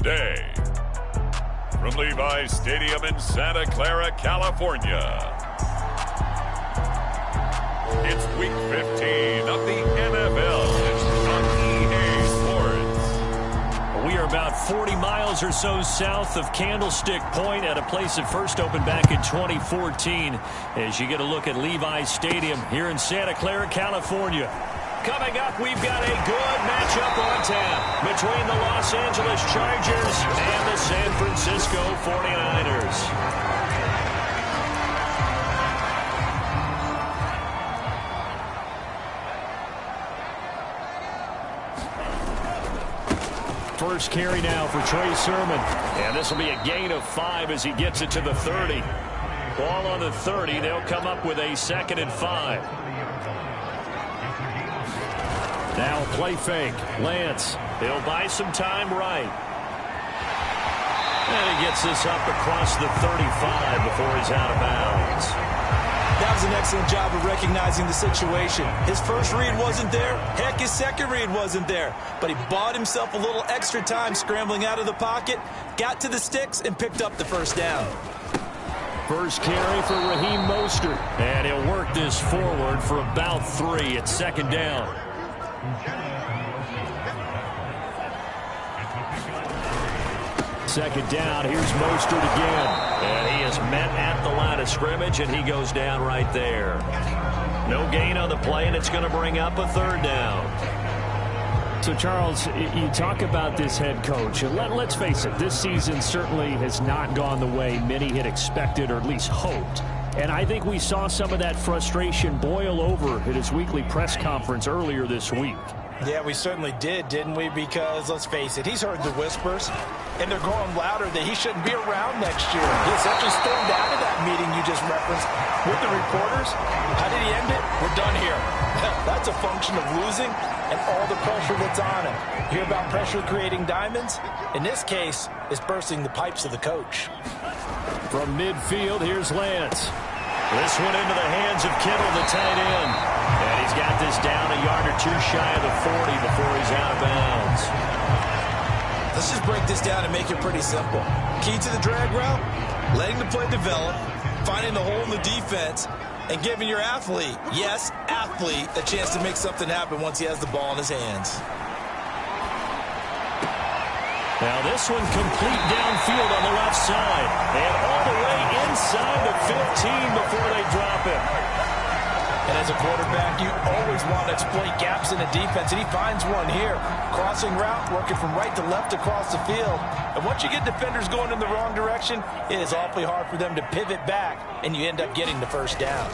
today. From Levi's Stadium in Santa Clara, California, it's Week 15 of the NFL on EA Sports. We are about 40 miles or so south of Candlestick Point at a place that first opened back in 2014 as you get a look at Levi's Stadium here in Santa Clara, California. Coming up, we've got a good matchup on tap between the Los Angeles Chargers and the San Francisco 49ers. First carry now for Trey Sermon. And this will be a gain of 5 as he gets it to the 30. Ball on the 30. They'll come up with a 2nd and 5. Now play fake. Lance. He'll buy some time right. And he gets this up across the 35 before he's out of bounds. That was an excellent job of recognizing the situation. His first read wasn't there. Heck, his second read wasn't there. But he bought himself a little extra time scrambling out of the pocket, got to the sticks, and picked up the first down. First carry for Raheem Mostert. And he'll work this forward for about 3 at 2nd down. Second down, here's Mostert again. And he is met at the line of scrimmage, and he goes down right there. No gain on the play, and it's going to bring up a 3rd down. So, Charles, you talk about this head coach. And let's face it, this season certainly has not gone the way many had expected or at least hoped. And I think we saw some of that frustration boil over at his weekly press conference earlier this week. Yeah, we certainly did, didn't we? Because, let's face it, he's heard the whispers, and they're growing louder that he shouldn't be around next year. He essentially stormed out of that meeting you just referenced with the reporters. How did he end it? We're done here. That's a function of losing and all the pressure that's on him. You hear about pressure creating diamonds? In this case, it's bursting the pipes of the coach. From midfield, here's Lance. This one into the hands of Kittle, the tight end. And he's got this down a yard or 2 shy of the 40 before he's out of bounds. Let's just break this down and make it pretty simple. Key to the drag route, letting the play develop, finding the hole in the defense, and giving your athlete, yes, athlete, a chance to make something happen once he has the ball in his hands. Now this one complete downfield on the left side. And all the way inside the 15 before they drop him. And as a quarterback, you always want to exploit gaps in the defense, and he finds one here. Crossing route, working from right to left across the field. And once you get defenders going in the wrong direction, it is awfully hard for them to pivot back, and you end up getting the first down.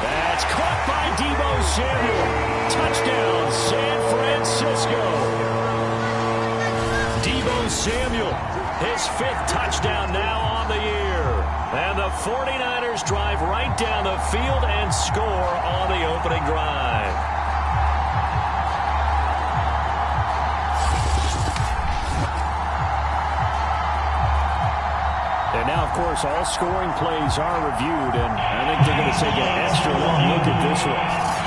That's caught by Deebo Samuel. Touchdown, San Francisco. Deebo Samuel, his 5th touchdown now on the year. And the 49ers drive right down the field and score on the opening drive. And now, of course, all scoring plays are reviewed, and I think they're going to take an extra long look at this one.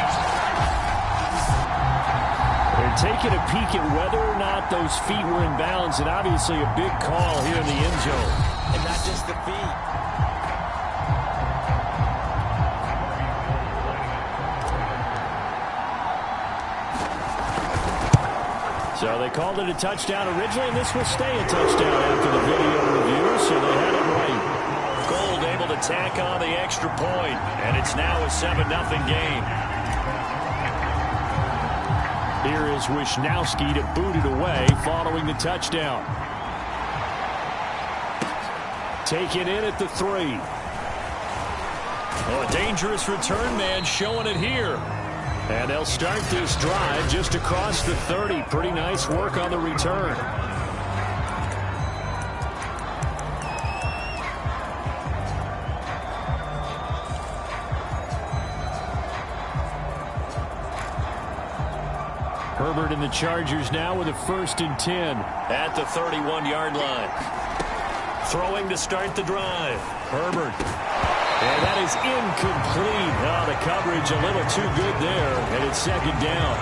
They're taking a peek at whether or not those feet were in bounds, and obviously a big call here in the end zone. And not just the feet. So they called it a touchdown originally, and this will stay a touchdown after the video review, so they had it right. Gold able to tack on the extra point, and it's now a 7-0 game. Here is Wisnowski to boot it away following the touchdown. Taken in at the 3. Oh, a dangerous return man showing it here. And they'll start this drive just across the 30. Pretty nice work on the return. Herbert and the Chargers now with a 1st and 10. At the 31-yard line. Throwing to start the drive. Herbert. And that is incomplete. Oh, the coverage a little too good there, and it's 2nd down.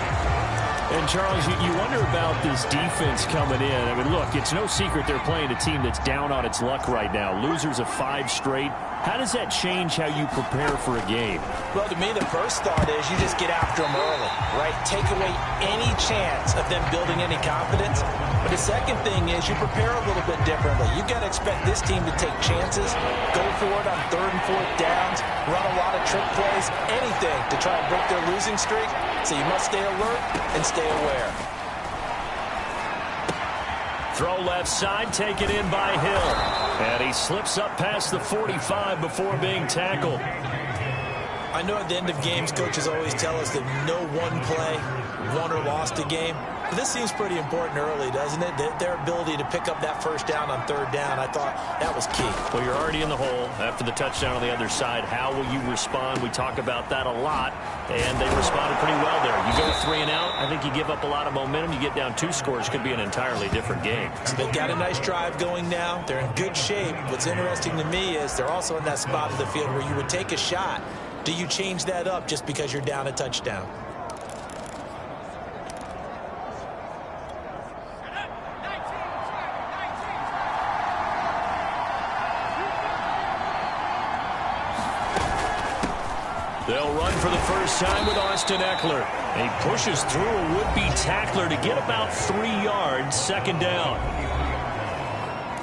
And, Charles, you wonder about this defense coming in. I mean, look, it's no secret they're playing a team that's down on its luck right now. Losers of 5 straight. How does that change how you prepare for a game? Well, to me, the first thought is you just get after them early, right? Take away any chance of them building any confidence. But the second thing is you prepare a little bit differently. You've got to expect this team to take chances, go for it on 3rd and 4th downs, run a lot of trick plays, anything to try and break their losing streak. So you must stay alert and stay aware. Throw left side, taken in by Hill. And he slips up past the 45 before being tackled. I know at the end of games, coaches always tell us that no one play won or lost a game. But this seems pretty important early, doesn't it? Their ability to pick up that first down on 3rd down, I thought that was key. Well, you're already in the hole after the touchdown on the other side. How will you respond? We talk about that a lot, and they responded pretty well there. You go 3 and out, I think you give up a lot of momentum. You get down 2 scores, could be an entirely different game. So they've got a nice drive going now. They're in good shape. What's interesting to me is they're also in that spot of the field where you would take a shot. Do you change that up just because you're down a touchdown? They'll run for the first time with Austin Eckler. He pushes through a would-be tackler to get about 3 yards, 2nd down.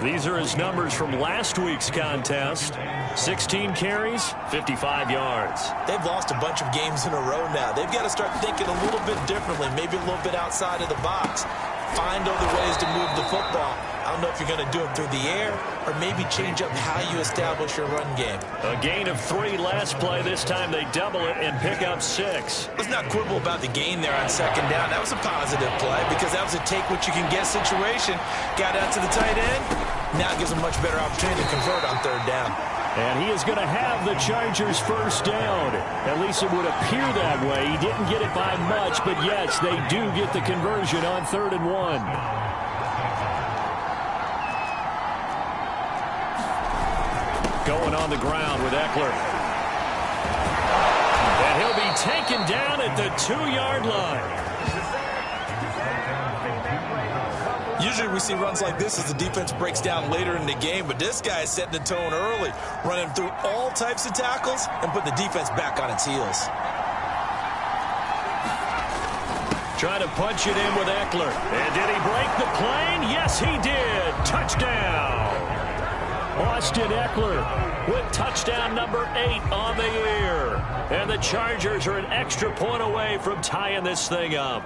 These are his numbers from last week's contest. 16 carries, 55 yards. They've lost a bunch of games in a row now. They've got to start thinking a little bit differently, maybe a little bit outside of the box. Find other ways to move the football. I don't know if you're going to do it through the air or maybe change up how you establish your run game. A gain of 3 last play. This time they double it and pick up 6. Let's not quibble about the gain there on 2nd down. That was a positive play because that was a take-what-you-can-get situation. Got out to the tight end. Now it gives them a much better opportunity to convert on 3rd down. And he is going to have the Chargers first down. At least it would appear that way. He didn't get it by much, but yes, they do get the conversion on 3rd and 1. Going on the ground with Eckler. And he'll be taken down at the 2-yard line. Usually we see runs like this as the defense breaks down later in the game, but this guy is setting the tone early, running through all types of tackles and put the defense back on its heels. Trying to punch it in with Eckler. And did he break the plane? Yes, he did. Touchdown. Austin Eckler with touchdown number 8 on the year. And the Chargers are an extra point away from tying this thing up.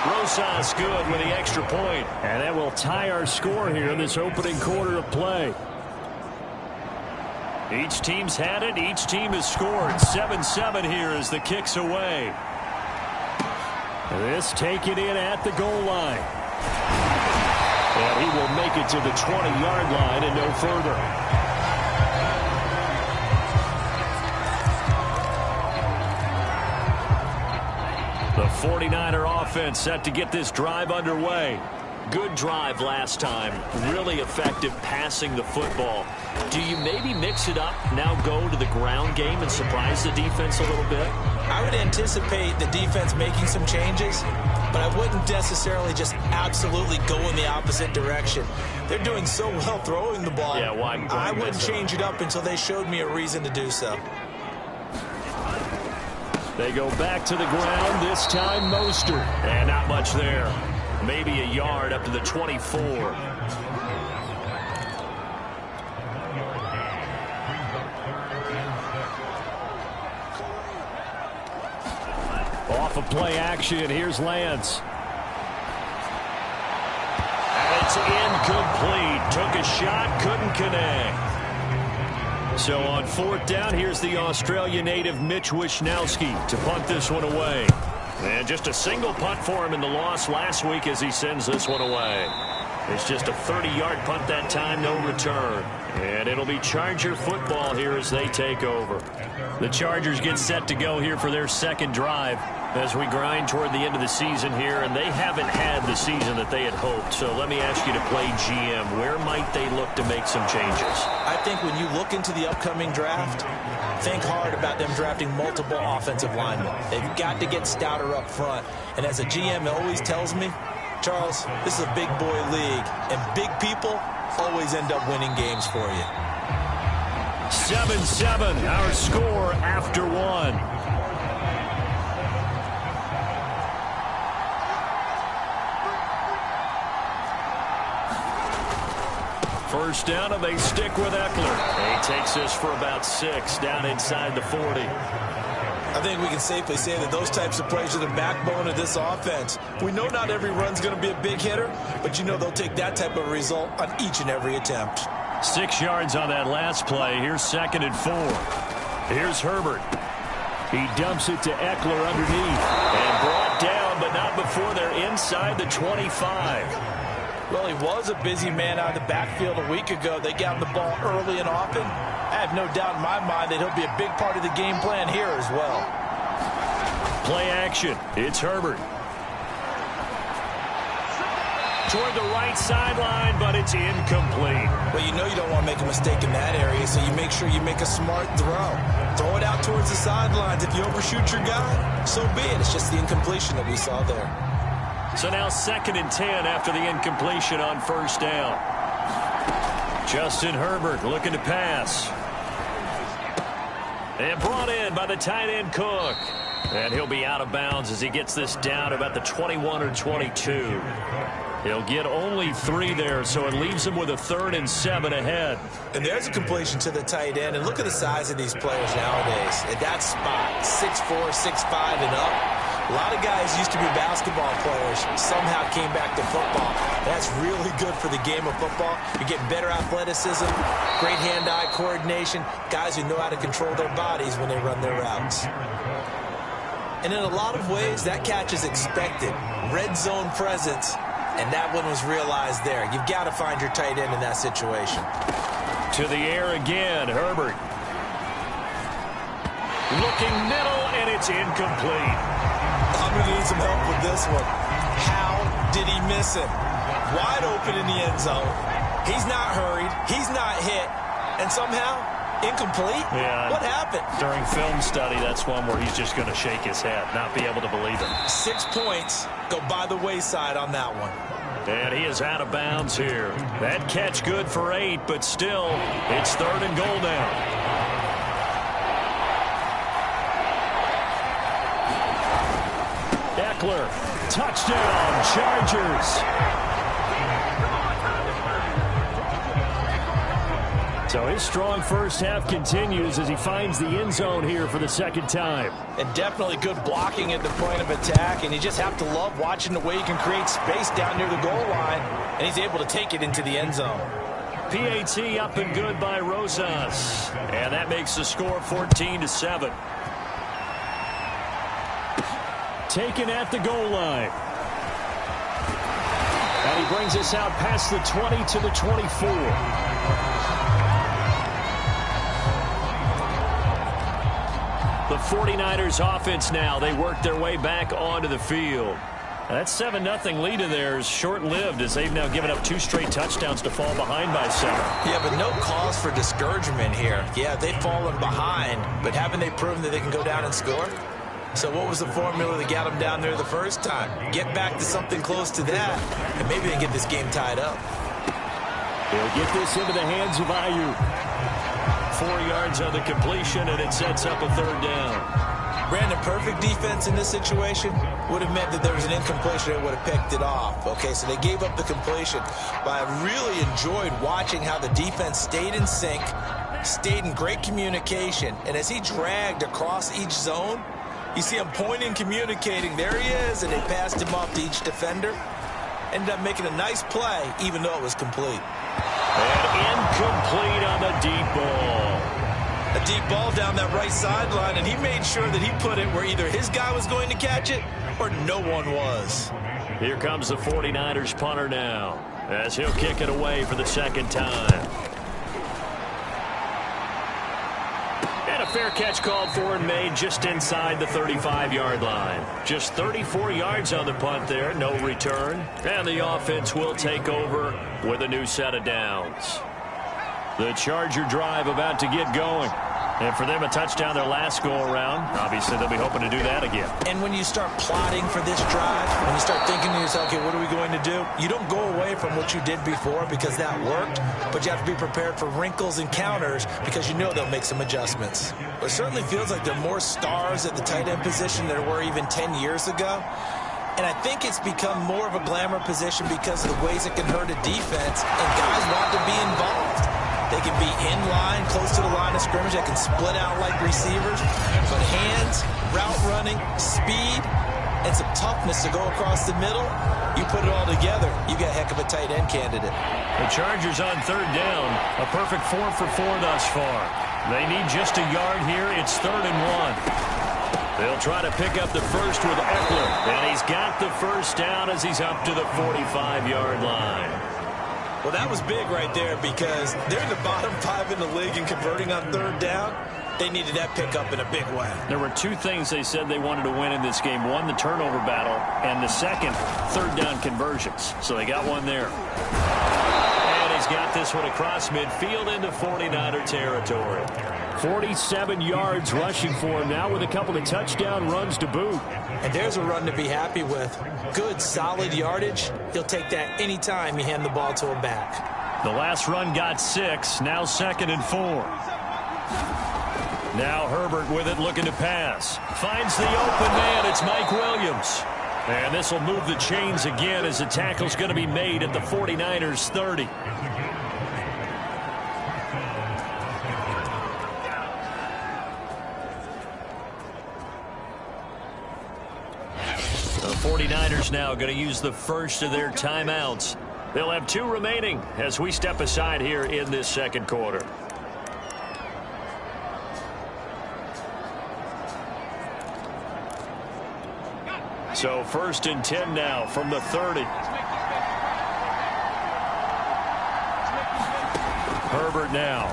Rosas good with the extra point. And that will tie our score here in this opening quarter of play. Each team's had it. Each team has scored. 7-7 here as the kick's away. This taken in at the goal line. And he will make it to the 20-yard line and no further. The 49er offense set to get this drive underway. Good drive last time. Really effective passing the football. Do you maybe mix it up, now go to the ground game and surprise the defense a little bit? I would anticipate the defense making some changes, but I wouldn't necessarily just absolutely go in the opposite direction. They're doing so well throwing the ball. Yeah, why I wouldn't change it up until they showed me a reason to do so. They go back to the ground, this time Mostert. And not much there. Maybe a yard up to the 24. Off of play action, here's Lance. And it's incomplete. Took a shot, couldn't connect. So on 4th down, here's the Australia native Mitch Wishnowsky to punt this one away. And just a single punt for him in the loss last week as he sends this one away. It's just a 30-yard punt that time, no return. And it'll be Charger football here as they take over. The Chargers get set to go here for their second drive. As we grind toward the end of the season here, and they haven't had the season that they had hoped. So let me ask you to play GM. Where might they look to make some changes? I think when you look into the upcoming draft, think hard about them drafting multiple offensive linemen. They've got to get stouter up front. And as a GM always tells me, Charles, this is a big boy league, and big people always end up winning games for you. 7-7, our score after one. First down, and they stick with Eckler. He takes us for about 6 down inside the 40. I think we can safely say that those types of plays are the backbone of this offense. We know not every run's going to be a big hitter, but you know they'll take that type of result on each and every attempt. 6 yards on that last play. Here's 2nd and 4. Here's Herbert. He dumps it to Eckler underneath. And brought down, but not before they're inside the 25. Well, he was a busy man out of the backfield a week ago. They got him the ball early and often. I have no doubt in my mind that he'll be a big part of the game plan here as well. Play action. It's Herbert. Toward the right sideline, but it's incomplete. Well, you know you don't want to make a mistake in that area, so you make sure you make a smart throw. Throw it out towards the sidelines. If you overshoot your guy, so be it. It's just the incompletion that we saw there. So now 2nd and 10 after the incompletion on first down. Justin Herbert looking to pass. And brought in by the tight end Cook. And he'll be out of bounds as he gets this down about the 21 or 22. He'll get only 3 there, so it leaves him with a 3rd and 7 ahead. And there's a completion to the tight end. And look at the size of these players nowadays. At that spot, 6'4", 6'5", and up. A lot of guys used to be basketball players, somehow came back to football. That's really good for the game of football. You get better athleticism, great hand-eye coordination, guys who know how to control their bodies when they run their routes. And in a lot of ways, that catch is expected. Red zone presence, and that one was realized there. You've got to find your tight end in that situation. To the air again, Herbert. Looking middle, and it's incomplete. I'm going to need some help with this one. How did he miss him? Wide open in the end zone. He's not hurried. He's not hit. And somehow, incomplete? Yeah. What happened? During film study, that's one where he's just going to shake his head, not be able to believe it. 6 points go by the wayside on that one. And he is out of bounds here. That catch good for 8, but still, it's 3rd and goal now. Eckler, touchdown, Chargers. So his strong first half continues as he finds the end zone here for the 2nd time. And definitely good blocking at the point of attack, and you just have to love watching the way he can create space down near the goal line, and he's able to take it into the end zone. PAT up and good by Rosas, and that makes the score 14-7. Taken at the goal line. And he brings us out past the 20 to the 24. The 49ers offense now. They work their way back onto the field. That 7-0 lead of theirs short-lived as they've now given up 2 straight touchdowns to fall behind by 7. Yeah, but no cause for discouragement here. Yeah, they've fallen behind, but haven't they proven that they can go down and score? So what was the formula that got them down there the first time? Get back to something close to that, and maybe they get this game tied up. They'll get this into the hands of Ayuk. 4 yards on the completion, and it sets up a 3rd down. Brandon, perfect defense in this situation would have meant that there was an incompletion that would have picked it off. Okay, so they gave up the completion, but I really enjoyed watching how the defense stayed in sync, stayed in great communication, and as he dragged across each zone, you see him pointing, communicating. There he is, and they passed him off to each defender. Ended up making a nice play, even though it was complete. And incomplete on the deep ball. A deep ball down that right sideline, and he made sure that he put it where either his guy was going to catch it or no one was. Here comes the 49ers punter now, as he'll kick it away for the 2nd time. And a fair catch called for and made just inside the 35-yard line. Just 34 yards on the punt there, no return. And the offense will take over with a new set of downs. The Charger drive about to get going. And for them, a touchdown their last go-around. Obviously, they'll be hoping to do that again. And when you start plotting for this drive, when you start thinking to yourself, okay, what are we going to do? You don't go away from what you did before because that worked, but you have to be prepared for wrinkles and counters because you know they'll make some adjustments. It certainly feels like there are more stars at the tight end position than there were even 10 years ago. And I think it's become more of a glamour position because of the ways it can hurt a defense, and guys want to be involved. They can be in line, close to the line of scrimmage. They can split out like receivers. But hands, route running, speed, and some toughness to go across the middle, you put it all together, you got a heck of a tight end candidate. The Chargers on third down. A perfect 4 for 4 thus far. They need just a yard here. It's 3rd and 1. They'll try to pick up the first with Eckler. And he's got the first down as he's up to the 45-yard line. Well, that was big right there because they're in the bottom 5 in the league in converting on third down. They needed that pickup in a big way. There were 2 things they said they wanted to win in this game. One, the turnover battle, and the second, third down conversions. So they got one there. And he's got this one across midfield into 49er territory. 47 yards rushing for him now with a couple of touchdown runs to boot. And there's a run to be happy with. Good, solid yardage. He'll take that anytime you hand the ball to him back. The last run got 6. Now 2nd and 4. Now Herbert with it, looking to pass. Finds the open man. It's Mike Williams. And this will move the chains again as the tackle's going to be made at the 49ers 30. The 49ers now going to use the first of their timeouts. They'll have 2 remaining as we step aside here in this second quarter. So 1st and 10 now from the 30. Herbert now.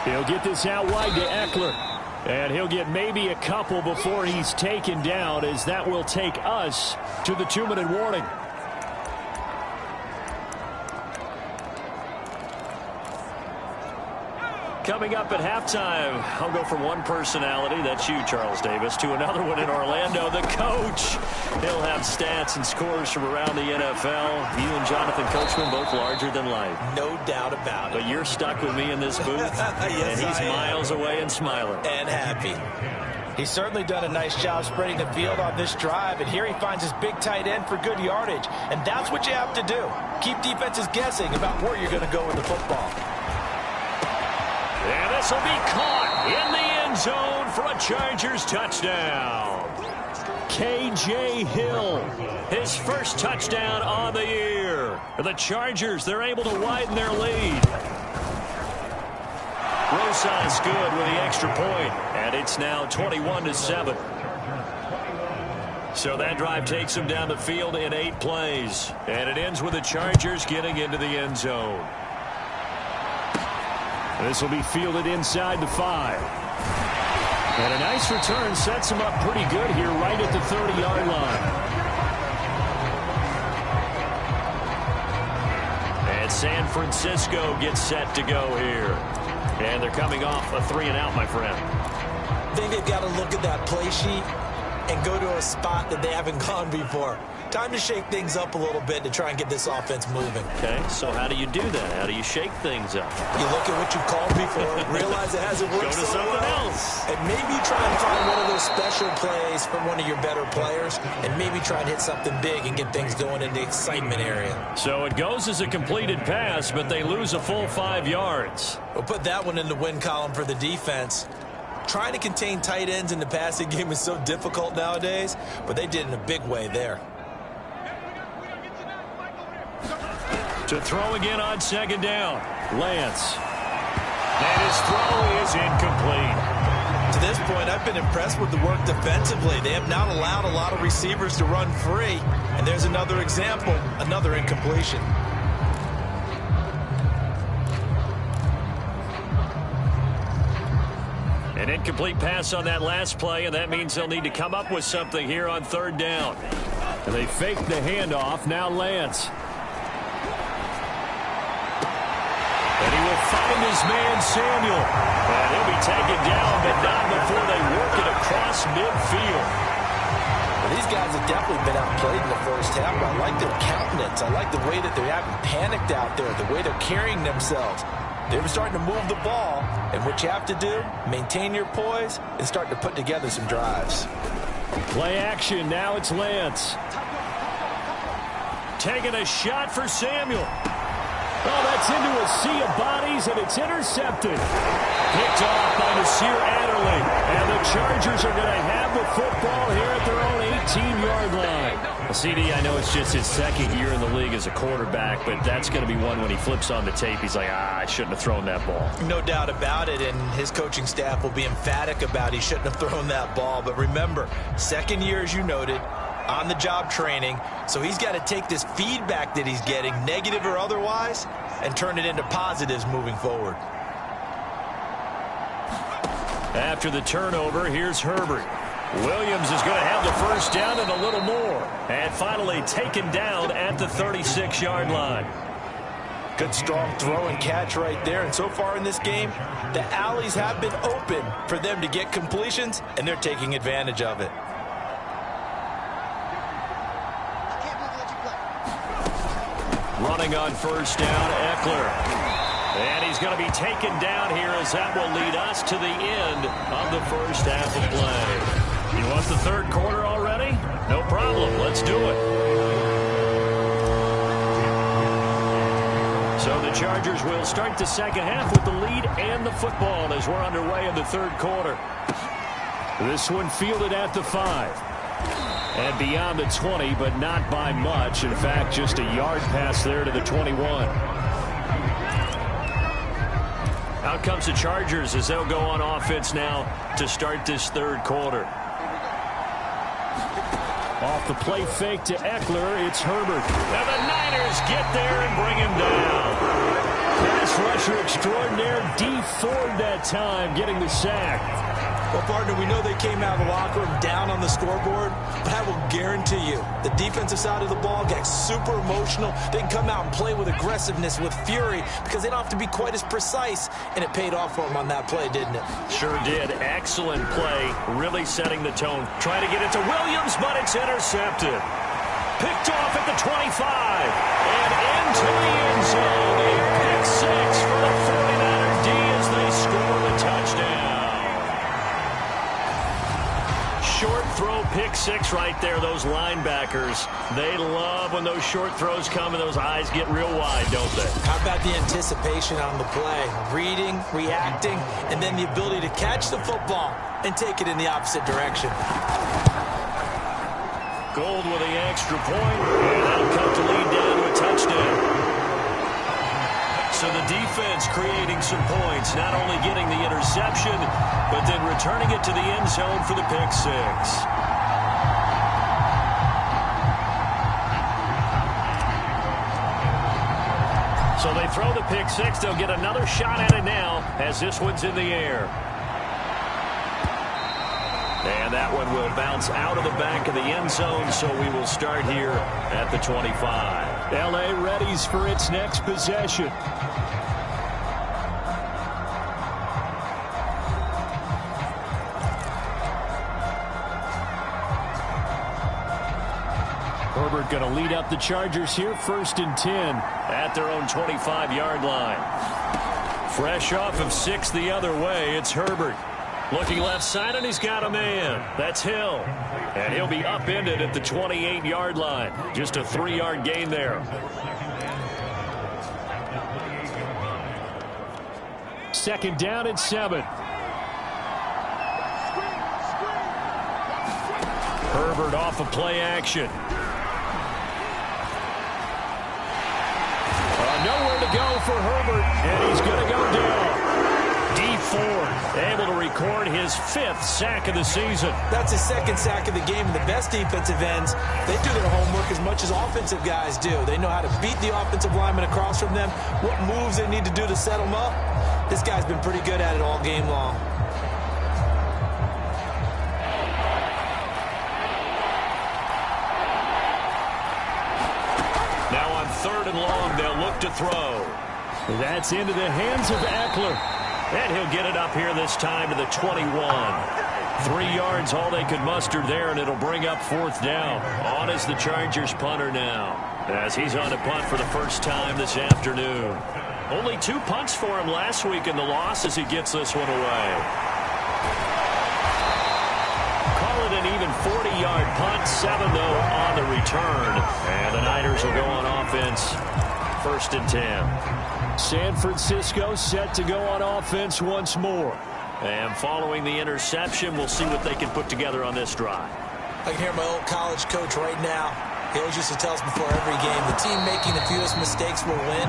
He'll get this out wide to Eckler. And he'll get maybe a couple before he's taken down, as that will take us to the 2-minute warning. Coming up at halftime, I'll go from one personality, that's you, Charles Davis, to another one in Orlando, the coach. He'll have stats and scores from around the NFL. You and Jonathan Coachman both larger than life. No doubt about it. But you're stuck with me in this booth, yes, and he's miles away and smiling. And happy. He's certainly done a nice job spreading the field on this drive, and here he finds his big tight end for good yardage. And that's what you have to do. Keep defenses guessing about where you're going to go with the football. And this will be caught in the end zone for a Chargers touchdown. K.J. Hill, his first touchdown on the year. The Chargers, they're able to widen their lead. Rosas good with the extra point, and it's now 21-7. So that drive takes them down the field in 8 plays, and it ends with the Chargers getting into the end zone. This will be fielded inside the 5. And a nice return sets him up pretty good here right at the 30-yard line. And San Francisco gets set to go here. And they're coming off a 3-and-out, my friend. I think they've got to look at that play sheet and go to a spot that they haven't gone before. Time to shake things up a little bit to try and get this offense moving. Okay, so how do you do that? How do you shake things up? You look at what you've called before, realize it hasn't worked Go to so something well, else. and maybe try and find one of those special plays from one of your better players, and maybe try and hit something big and get things going in the excitement area. So it goes as a completed pass, but they lose a full 5 yards. We'll put that one in the win column for the defense. Trying to contain tight ends in the passing game is so difficult nowadays, but they did it in a big way there. To throw again on 2nd down, Lance. And his throw is incomplete. To this point, I've been impressed with the work defensively. They have not allowed a lot of receivers to run free. And there's another example, another incompletion. An incomplete pass on that last play, and that means they'll need to come up with something here on third down. And they fake the handoff. Now Lance. And he will find his man, Samuel. And he'll be taken down, but not before they work it across midfield. Well, these guys have definitely been outplayed in the first half, but I like their countenance. I like the way that they haven't panicked out there, the way they're carrying themselves. They're starting to move the ball, and what you have to do, maintain your poise and start to put together some drives. Play action. Now it's Lance. Taking a shot for Samuel. Oh, that's into a sea of bodies, and it's intercepted. Picked off by Nasir Adderley. And the Chargers are going to have the football here at their own 18-yard line. Well, CD, I know it's just his second year in the league as a quarterback, but that's going to be one when he flips on the tape. He's like, I shouldn't have thrown that ball. No doubt about it, and his coaching staff will be emphatic about he shouldn't have thrown that ball. But remember, second year, as you noted, on-the-job training, so he's got to take this feedback that he's getting, negative or otherwise, and turn it into positives moving forward. After the turnover, here's Herbert. Williams is going to have the first down and a little more. And finally taken down at the 36-yard line. Good strong throw and catch right there. And so far in this game, the alleys have been open for them to get completions, and they're taking advantage of it. Running on first down, Eckler. And he's going to be taken down here as that will lead us to the end of the first half of play. You want the third quarter already? No problem. Let's do it. So the Chargers will start the second half with the lead and the football as we're underway in the third quarter. This one fielded at the 5. And beyond the 20, but not by much. In fact, just a yard pass there to the 21. Out comes the Chargers as they'll go on offense now to start this third quarter. Off the play fake to Eckler, it's Herbert. And the Niners get there and bring him down. Pass rusher extraordinaire, D Ford that time, getting the sack. Well, partner, we know they came out of the locker room down on the scoreboard, but I will guarantee you the defensive side of the ball got super emotional. They can come out and play with aggressiveness, with fury, because they don't have to be quite as precise, and it paid off for them on that play, didn't it? Sure did. Excellent play, really setting the tone. Trying to get it to Williams, but it's intercepted. Picked off at the 25, and into the end zone. A pick six for the 49er D as they score the touchdown. Short throw pick six right there. Those linebackers, they love when those short throws come and those eyes get real wide, don't they? How about the anticipation on the play? Reading, reacting, and then the ability to catch the football and take it in the opposite direction. Gold with the extra point, and that'll cut the lead down to a touchdown. So the defense creating some points, not only getting the interception, but then returning it to the end zone for the pick six. So they throw the pick six. They'll get another shot at it now as this one's in the air. And that one will bounce out of the back of the end zone, so we will start here at the 25. L.A. readies for its next possession. Herbert going to lead up the Chargers here, 1st and 10. At their own 25-yard line. Fresh off of 6 the other way, it's Herbert. Looking left side, and he's got a man. That's Hill. And he'll be upended at the 28-yard line. Just a 3-yard gain there. Second down and 7. Herbert off of play action. Nowhere to go for Herbert, and he's going to go down. D Ford able to record his 5th sack of the season. That's his 2nd sack of the game, and the best defensive ends, they do their homework as much as offensive guys do. They know how to beat the offensive lineman across from them, what moves they need to do to set them up. This guy's been pretty good at it all game long. 3rd and long. They'll look to throw. That's into the hands of Eckler. And he'll get it up here this time to the 21. 3 yards, all they could muster there, and it'll bring up 4th down. On is the Chargers punter now, as he's on to punt for the first time this afternoon. Only 2 punts for him last week in the loss as he gets this one away. Call it an even 40-yard punt, 7 though on the return. And the Niners will go on offense, 1st and 10. San Francisco set to go on offense once more. And following the interception, we'll see what they can put together on this drive. I can hear my old college coach right now. He always used to tell us before every game, the team making the fewest mistakes will win.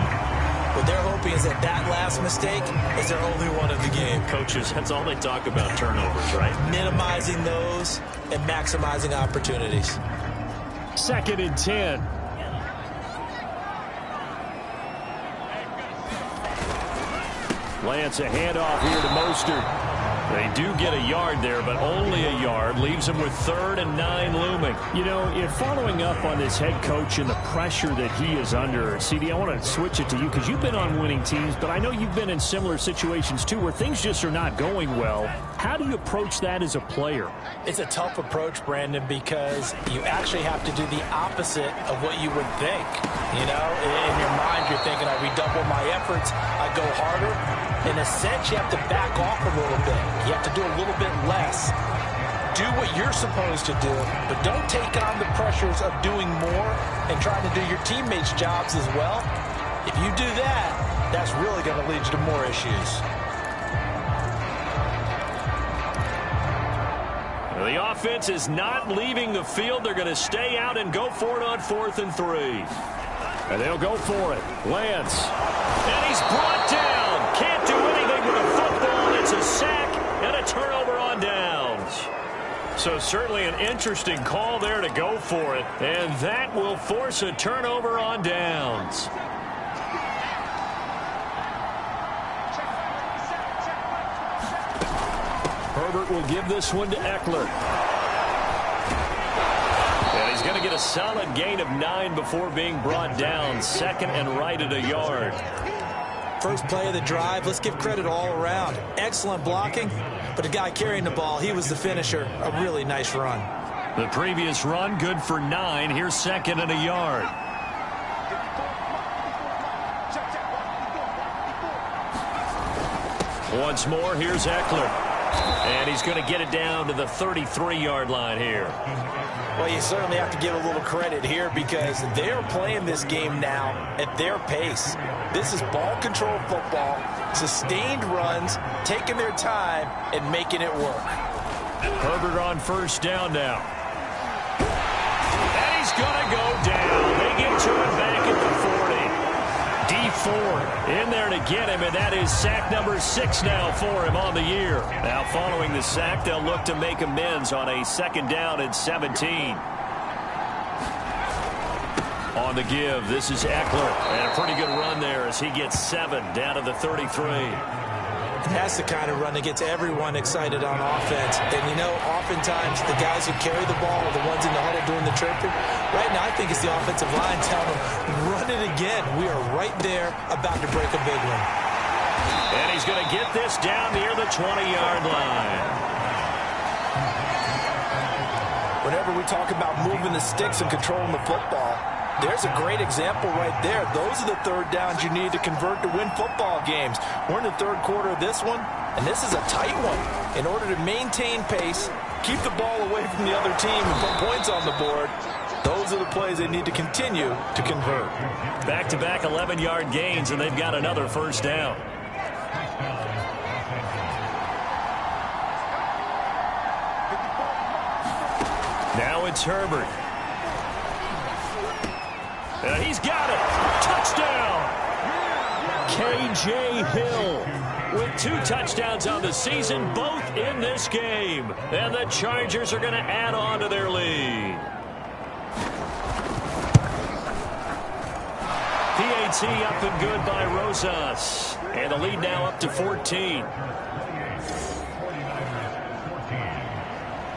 What they're hoping is that that last mistake is their only one of the game. Coaches, that's all they talk about, turnovers, right? Minimizing those and maximizing opportunities. 2nd and 10. Lance, a handoff here to Mostert. They do get a yard there, but only a yard. Leaves them with 3rd and 9 looming. You know, if following up on this head coach and the pressure that he is under, CD, I want to switch it to you because you've been on winning teams, but I know you've been in similar situations too where things just are not going well. How do you approach that as a player? It's a tough approach, Brandon, because you actually have to do the opposite of what you would think. You know, in your mind, you're thinking, I redouble my efforts, I go harder. In a sense, you have to back off a little bit. You have to do a little bit less. Do what you're supposed to do, but don't take on the pressures of doing more and trying to do your teammates' jobs as well. If you do that, that's really going to lead you to more issues. The offense is not leaving the field. They're going to stay out and go for it on 4th and 3. And they'll go for it. Lance. And he's brought down. Can't do anything with a football. It's a sack and a turnover on downs. So certainly an interesting call there to go for it. And that will force a turnover on downs. Herbert will give this one to Eckler. And he's going to get a solid gain of 9 before being brought down. 2nd and right at a yard. First play of the drive, let's give credit all around. Excellent blocking, but the guy carrying the ball, he was the finisher. A really nice run. The previous run, good for 9. Here's 2nd and a yard. Once more, here's Eckler. And he's going to get it down to the 33-yard line here. Well, you certainly have to give a little credit here because they're playing this game now at their pace. This is ball control football, sustained runs, taking their time, and making it work. Herbert on 1st down now. And he's going to go down. They get to him back at the 40. D Ford in there to get him, and that is sack number 6 now for him on the year. Now following the sack, they'll look to make amends on a 2nd down and 17. On the give, this is Eckler, and a pretty good run there as he gets 7 down to the 33. That's the kind of run that gets everyone excited on offense. And, you know, oftentimes the guys who carry the ball are the ones in the huddle doing the chirping. Right now, I think it's the offensive line telling them, run it again. We are right there about to break a big one. And he's going to get this down near the 20-yard line. Whenever we talk about moving the sticks and controlling the football, there's a great example right there. Those are the 3rd downs you need to convert to win football games. We're in the 3rd quarter of this one, and this is a tight one. In order to maintain pace, keep the ball away from the other team and put points on the board, those are the plays they need to continue to convert. Back-to-back 11-yard gains, and they've got another 1st down. Now it's Herbert. And he's got it. Touchdown. K.J. Hill with 2 touchdowns on the season, both in this game. And the Chargers are going to add on to their lead. PAT up and good by Rosas. And the lead now up to 14.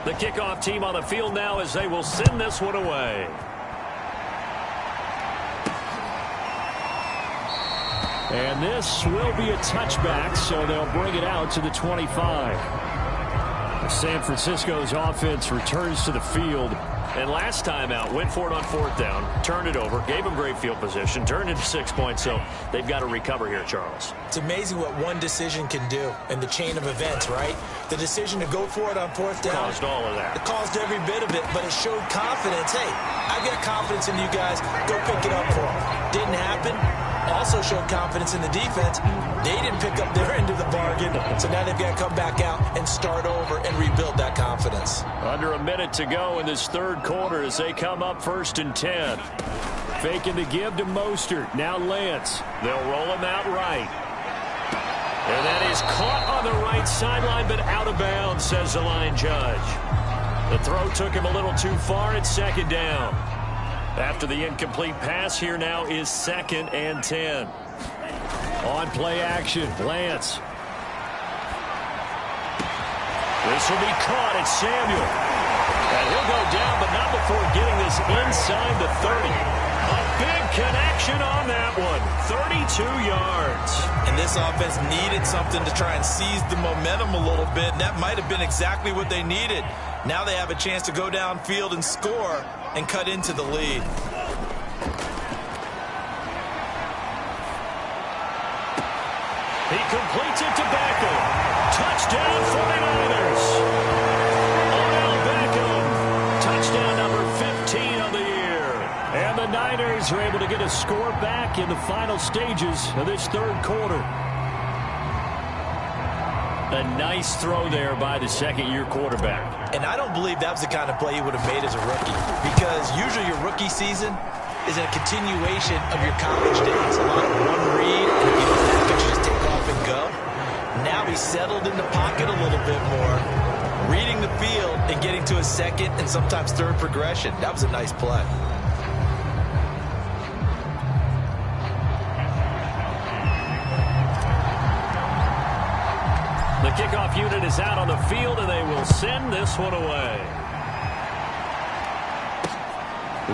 The kickoff team on the field now as they will send this one away. And this will be a touchback, so they'll bring it out to the 25. San Francisco's offense returns to the field. And last time out, went for it on 4th down, turned it over, gave them great field position, turned into 6 points, so they've got to recover here, Charles. It's amazing what one decision can do in the chain of events, right? The decision to go for it on 4th down. Caused all of that. It caused every bit of it, but it showed confidence. Hey, I've got confidence in you guys. Go pick it up for them. Didn't happen. Also showed confidence in the defense. They didn't pick up their end of the bargain, so now they've got to come back out and start over and rebuild that confidence. Under a minute to go in this 3rd quarter as they come up 1st and 10. Faking the give to Mostert. Now Lance. They'll roll him out right. And that is caught on the right sideline, but out of bounds, says the line judge. The throw took him a little too far at 2nd down. After the incomplete pass, here now is 2nd and 10. On play action, Lance. This will be caught at Samuel. And he'll go down, but not before getting this inside the 30. A big connection on that one. 32 yards. And this offense needed something to try and seize the momentum a little bit, and that might have been exactly what they needed. Now they have a chance to go downfield and score and cut into the lead. He completes it to Beckham. Touchdown 49ers. Odell Beckham. Touchdown number 15 on the year. And the Niners are able to get a score back in the final stages of this 3rd quarter. A nice throw there by the 2nd-year quarterback. And I don't believe that was the kind of play he would have made as a rookie, because usually your rookie season is a continuation of your college days. A lot of one read, and if you don't have it, you just take off and go. Now he's settled in the pocket a little bit more, reading the field and getting to a 2nd and sometimes 3rd progression. That was a nice play. The kickoff unit is out on the field, and they will send this one away.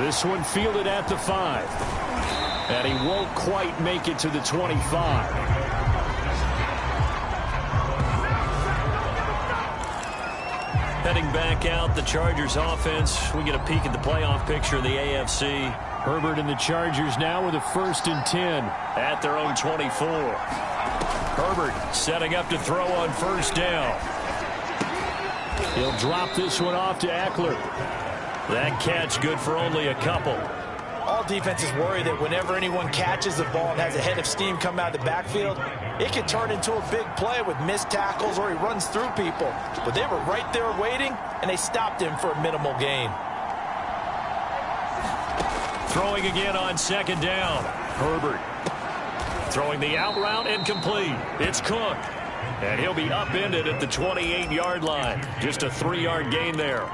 This one fielded at the 5. And he won't quite make it to the 25. Heading back out, the Chargers offense. We get a peek at the playoff picture of the AFC. Herbert and the Chargers now with a 1st and 10. At their own 24. Herbert setting up to throw on 1st down. He'll drop this one off to Eckler. That catch good for only a couple. All defenses worry that whenever anyone catches the ball and has a head of steam come out of the backfield, it can turn into a big play with missed tackles or he runs through people. But they were right there waiting, and they stopped him for a minimal gain. Throwing again on 2nd down. Herbert throwing the out route and complete. It's Cook. And he'll be upended at the 28-yard line. Just a 3-yard gain there.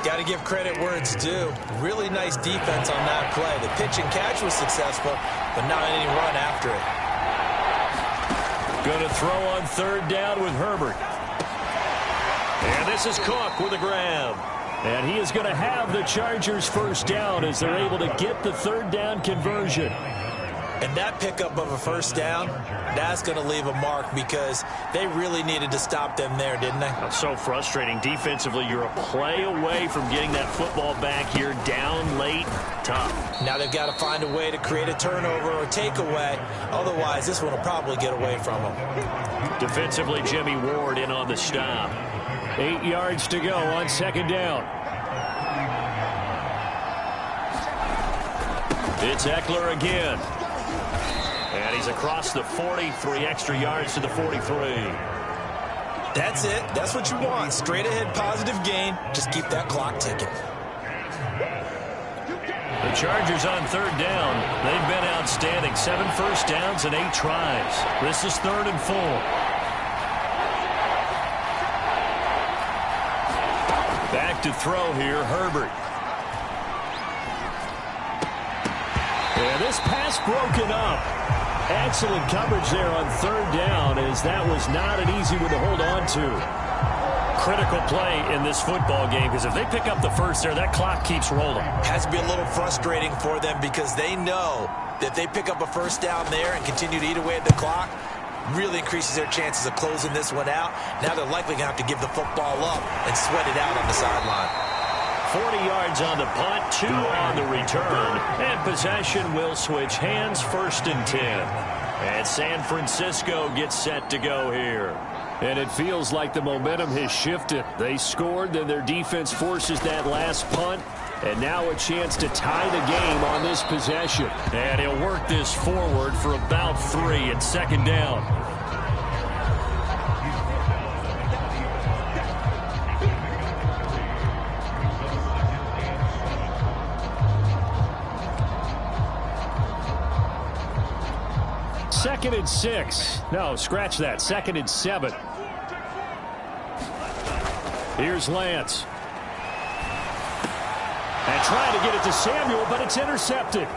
Got to give credit where it's due. Really nice defense on that play. The pitch and catch was successful, but not any run after it. Going to throw on 3rd down with Herbert. And this is Cook with a grab. And he is going to have the Chargers 1st down as they're able to get the 3rd down conversion. And that pickup of a 1st down, that's going to leave a mark because they really needed to stop them there, didn't they? That's so frustrating. Defensively, you're a play away from getting that football back here down late. Tough. Now they've got to find a way to create a turnover or takeaway. Otherwise, this one will probably get away from them. Defensively, Jimmy Ward in on the stop. 8 yards to go on 2nd down. It's Eckler again. And he's across the 40, 3 extra yards to the 43. That's it. That's what you want. Straight ahead positive gain. Just keep that clock ticking. The Chargers on 3rd down. They've been outstanding. 7 first downs and 8 tries. This is 3rd and 4. Back to throw here, Herbert. And this pass broken up. Excellent coverage there on 3rd down, as that was not an easy one to hold on to. critical play in this football game because if they pick up the first there, that clock keeps rolling. Has to be a little frustrating for them because they know that if they pick up a first down there and continue to eat away at the clock, really increases their chances of closing this one out. Now they're likely going to have to give the football up and sweat it out on the sideline. 40 yards on the punt, 2 on the return, and possession will switch hands, 1st and 10. And San Francisco gets set to go here. And it feels like the momentum has shifted. They scored, then their defense forces that last punt, and now a chance to tie the game on this possession. And he'll work this forward for about 3 and 2nd down. Second and 6. No, scratch that. 2nd and 7. Here's Lance. And trying to get it to Samuel, but it's intercepted.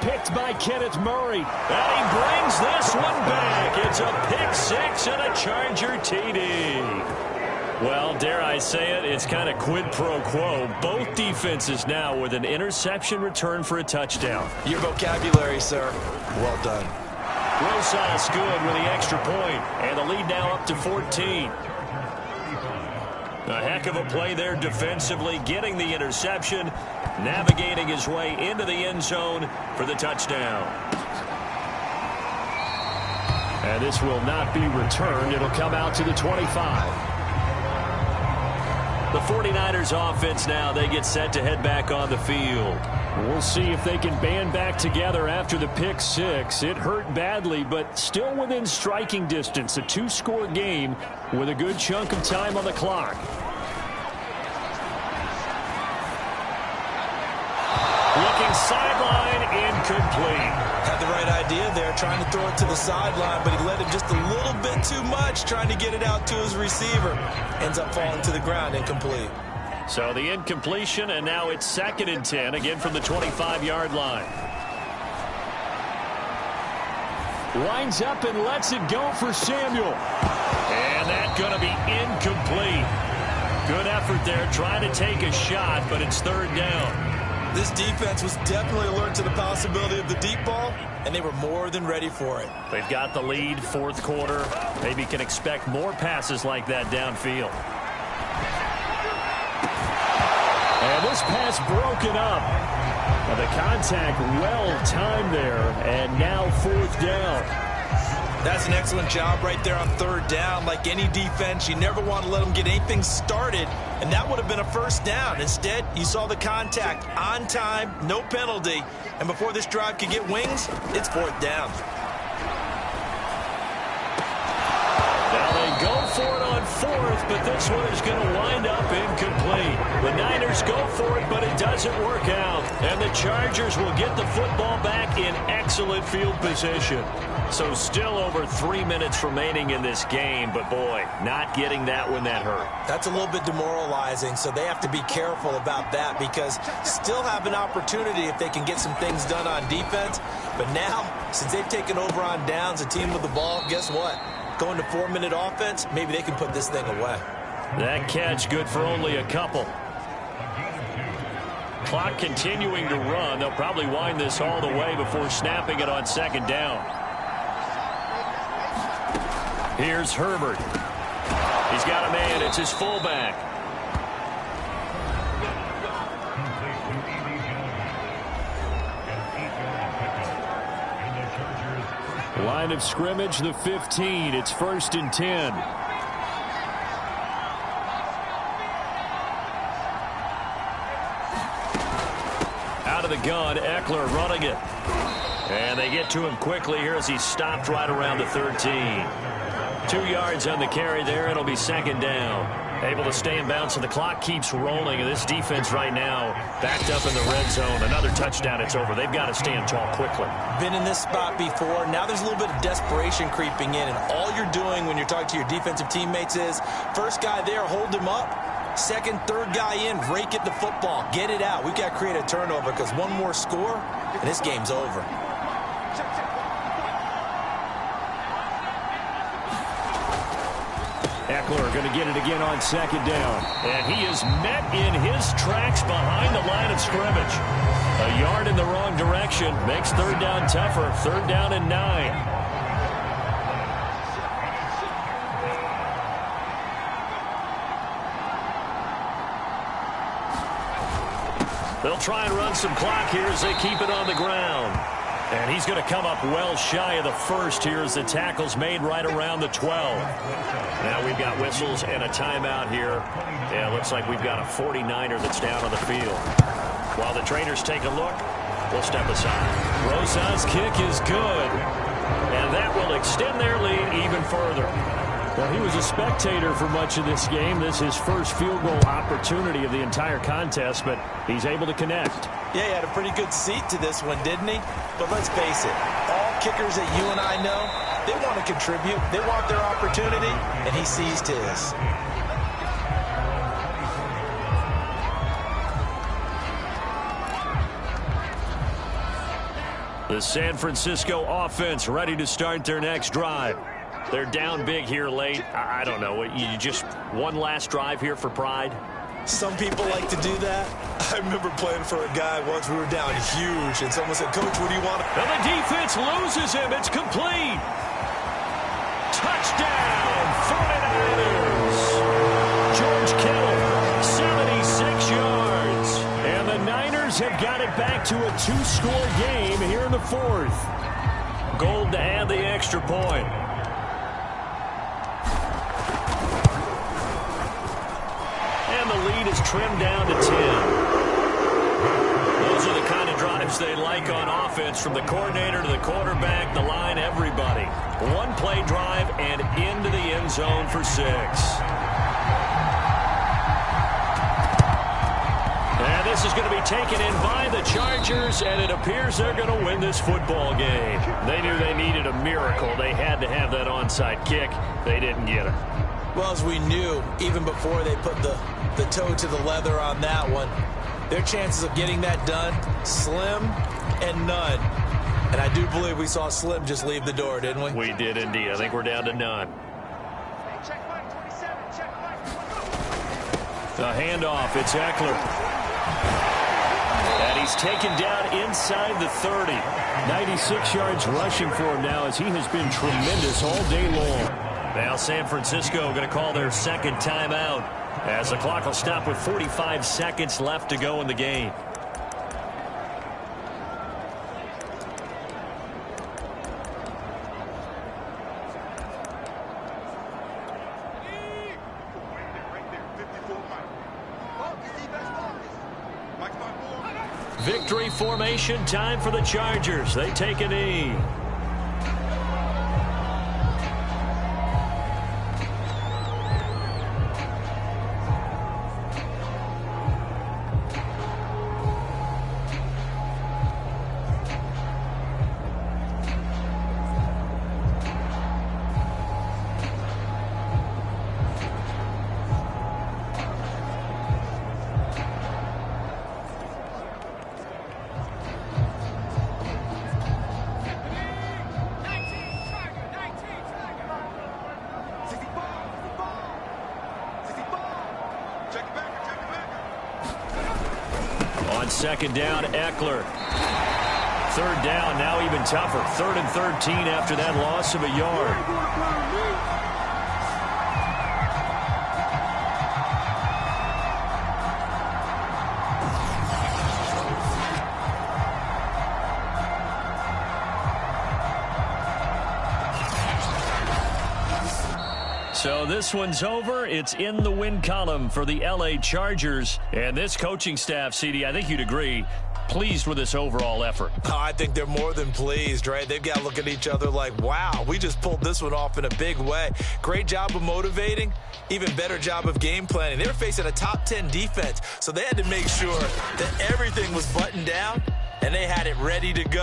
Picked by Kenneth Murray. And he brings this one back. It's a pick 6 and a Charger TD. Well, dare I say it, it's kind of quid pro quo. Both defenses now with an interception return for a touchdown. Your vocabulary, sir. Well done. Rosas good with the extra point, and the lead now up to 14. A heck of a play there defensively, getting the interception, navigating his way into the end zone for the touchdown. And this will not be returned. It'll come out to the 25. The 49ers offense now, they get set to head back on the field. We'll see if they can band back together after the pick 6. It hurt badly, but still within striking distance. A 2-score game with a good chunk of time on the clock. Looking sideline, incomplete. Had the right idea there, trying to throw it to the sideline, but he let it just a little bit too much, trying to get it out to his receiver. Ends up falling to the ground, incomplete. So the incompletion, and now it's 2nd and 10, again from the 25-yard line. Winds up and lets it go for Samuel. And that's going to be incomplete. Good effort there, trying to take a shot, but it's 3rd down. This defense was definitely alert to the possibility of the deep ball, and they were more than ready for it. They've got the lead, 4th quarter. Maybe can expect more passes like that downfield. And this pass broken up. And the contact well timed there, and now 4th down. That's an excellent job right there on 3rd down. Like any defense, you never want to let them get anything started, and that would have been a 1st down. Instead, you saw the contact on time, no penalty, and before this drive could get wings, it's 4th down. Now they go for it on 4th, but this one is going to wind up incomplete. The Niners go for it, but it doesn't work out, and the Chargers will get the football back in excellent field position. So still over 3 minutes remaining in this game, but boy, not getting that when that hurt. That's a little bit demoralizing, so they have to be careful about that because still have an opportunity if they can get some things done on defense. But now, since they've taken over on downs, a team with the ball, guess what? Going to 4-minute offense, maybe they can put this thing away. That catch good for only a couple. Clock continuing to run. They'll probably wind this all the way before snapping it on 2nd down. Here's Herbert. He's got a man. It's his fullback. Line of scrimmage, the 15. It's 1st and 10. Out of the gun, Eckler running it. And they get to him quickly here as he's stopped right around the 13. 2 yards on the carry there. It'll be 2nd down. Able to stay in bounds, and the clock keeps rolling. And this defense right now backed up in the red zone. Another touchdown, it's over. They've got to stand tall quickly. Been in this spot before. Now there's a little bit of desperation creeping in. And all you're doing when you're talking to your defensive teammates is, first guy there, hold him up. 2nd, 3rd guy in, rake at the football. Get it out. We've got to create a turnover because one more score, and this game's over. Eckler going to get it again on second down. And he is met in his tracks behind the line of scrimmage. A yard in the wrong direction makes third down tougher. Third down and 9. They'll try and run some clock here as they keep it on the ground. And he's going to come up well shy of the first here as the tackle's made right around the 12. Now we've got whistles and a timeout here. Yeah, looks like we've got a 49er that's down on the field. While the trainers take a look, we'll step aside. Rosas' kick is good. And that will extend their lead even further. Well, he was a spectator for much of this game. This is his first field goal opportunity of the entire contest, but he's able to connect. Yeah, he had a pretty good seat to this one, didn't he? But let's face it, all kickers that you and I know, they want to contribute. They want their opportunity, and he seized his. The San Francisco offense ready to start their next drive. They're down big here late. I don't know. You just one last drive here for pride? Some people like to do that. I remember playing for a guy once. We were down huge, and someone said, "Coach, what do you want?" And the defense loses him. It's complete. Touchdown, 49ers. George Kittle, 76 yards. And the Niners have got it back to a 2-score game here in the fourth. Gold to add the extra point. And the lead is trimmed down to 10. Those are the kind of drives they like on offense, from the coordinator to the quarterback, the line, everybody. One play drive and into the end zone for 6. And this is going to be taken in by the Chargers, and it appears they're going to win this football game. They knew they needed a miracle. They had to have that onside kick. They didn't get it. Well, as we knew, even before they put the toe to the leather on that one, their chances of getting that done, slim and none. And I do believe we saw Slim just leave the door, didn't we? We did indeed. I think we're down to none. The handoff, it's Eckler. And he's taken down inside the 30. 96 yards rushing for him now, as he has been tremendous all day long. Now San Francisco going to call their second timeout, as the clock will stop with 45 seconds left to go in the game. Victory formation time for the Chargers. They take a knee. Second down, Eckler. Third down, now even tougher. 3rd and 13 after that loss of a yard. So this one's over. It's in the win column for the L.A. Chargers. And this coaching staff, CD, I think you'd agree, pleased with this overall effort. Oh, I think they're more than pleased, right? They've got to look at each other like, wow, we just pulled this one off in a big way. Great job of motivating, even better job of game planning. They were facing a top 10 defense, so they had to make sure that everything was buttoned down and they had it ready to go.